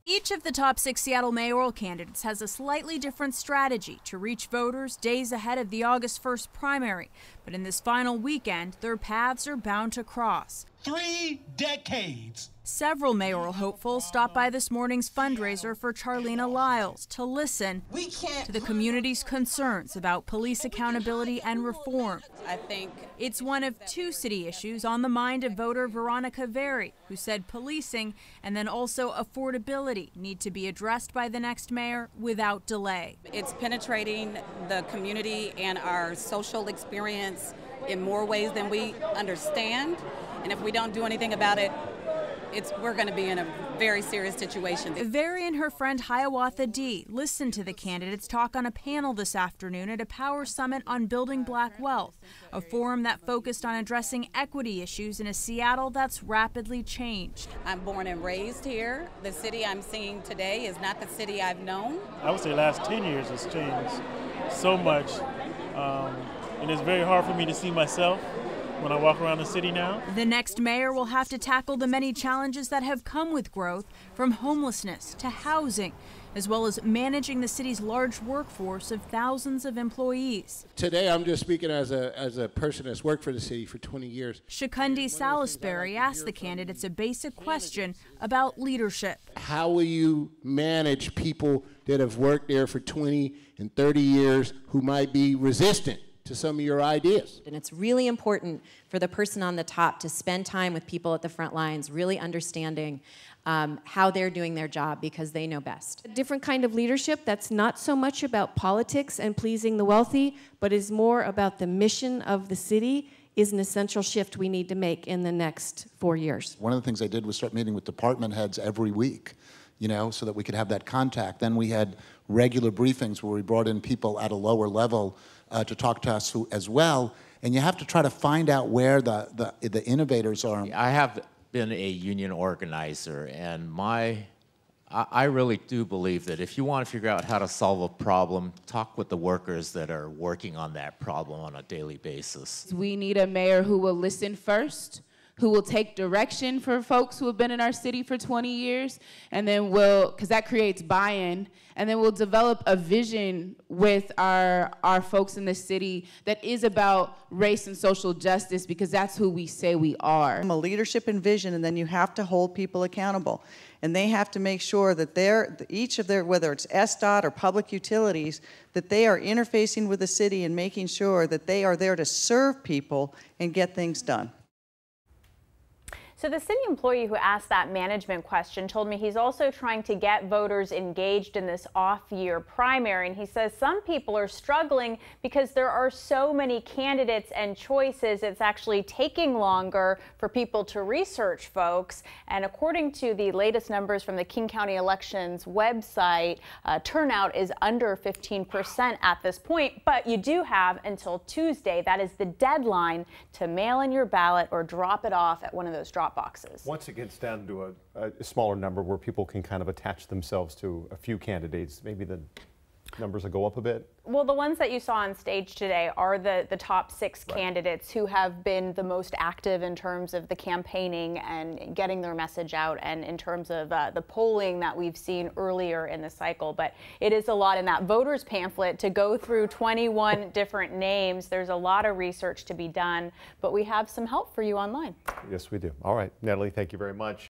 Each of the top 6 Seattle mayoral candidates has a slightly different strategy to reach voters days ahead of the August 1st primary. But in this final weekend, their paths are bound to cross. 3 decades. Several mayoral hopefuls stopped by this morning's fundraiser for Charlena Lyles to listen to the community's concerns about police accountability and reform. I think it's one of 2 city issues on the mind of voter Veronica Very, who said policing and then also affordability need to be addressed by the next mayor without delay. it's penetrating the community and our social experience in more ways than we understand. And if we don't do anything about it, we're going to be in a very serious situation. Very and her friend Hiawatha D. listened to the candidates talk on a panel this afternoon at a power summit on building Black wealth, a forum that focused on addressing equity issues in a Seattle that's rapidly changed. I'm born and raised here. The city I'm seeing today is not the city I've known. I would say the last 10 years has changed so much, and it's very hard for me to see myself when I walk around the city now. The next mayor will have to tackle the many challenges that have come with growth, from homelessness to housing, as well as managing the city's large workforce of thousands of employees. Today I'm just speaking as a person that's worked for the city for 20 years. Shakundi Salisbury asked the candidates a basic question about leadership. How will you manage people that have worked there for 20 and 30 years who might be resistant to some of your ideas? And it's really important for the person on the top to spend time with people at the front lines, really understanding how they're doing their job, because they know best. A different kind of leadership that's not so much about politics and pleasing the wealthy, but is more about the mission of the city, is an essential shift we need to make in the next 4 years. One of the things I did was start meeting with department heads every week, so that we could have that contact. Then we had regular briefings where we brought in people at a lower level to talk to us as well. And you have to try to find out where the innovators are. I have been a union organizer, and I really do believe that if you want to figure out how to solve a problem, talk with the workers that are working on that problem on a daily basis. We need a mayor who will listen first, who will take direction for folks who have been in our city for 20 years, and then because that creates buy-in, and then we'll develop a vision with our folks in the city that is about race and social justice, because that's who we say we are. A leadership and vision, and then you have to hold people accountable. And they have to make sure that each of their, whether it's SDOT or public utilities, that they are interfacing with the city and making sure that they are there to serve people and get things done. So the city employee who asked that management question told me he's also trying to get voters engaged in this off-year primary. And he says some people are struggling because there are so many candidates and choices. It's actually taking longer for people to research folks. And according to the latest numbers from the King County Elections website, turnout is under 15% at this point. But you do have until Tuesday. That is the deadline to mail in your ballot or drop it off at one of those drop boxes. Once it gets down to a smaller number where people can kind of attach themselves to a few candidates, maybe the numbers will go up a bit? Well, the ones that you saw on stage today are the top 6 candidates who have been the most active in terms of the campaigning and getting their message out, and in terms of the polling that we've seen earlier in the cycle. But it is a lot in that voters pamphlet to go through 21 different names. There's a lot of research to be done, but we have some help for you online. Yes, we do. All right, Natalie, thank you very much.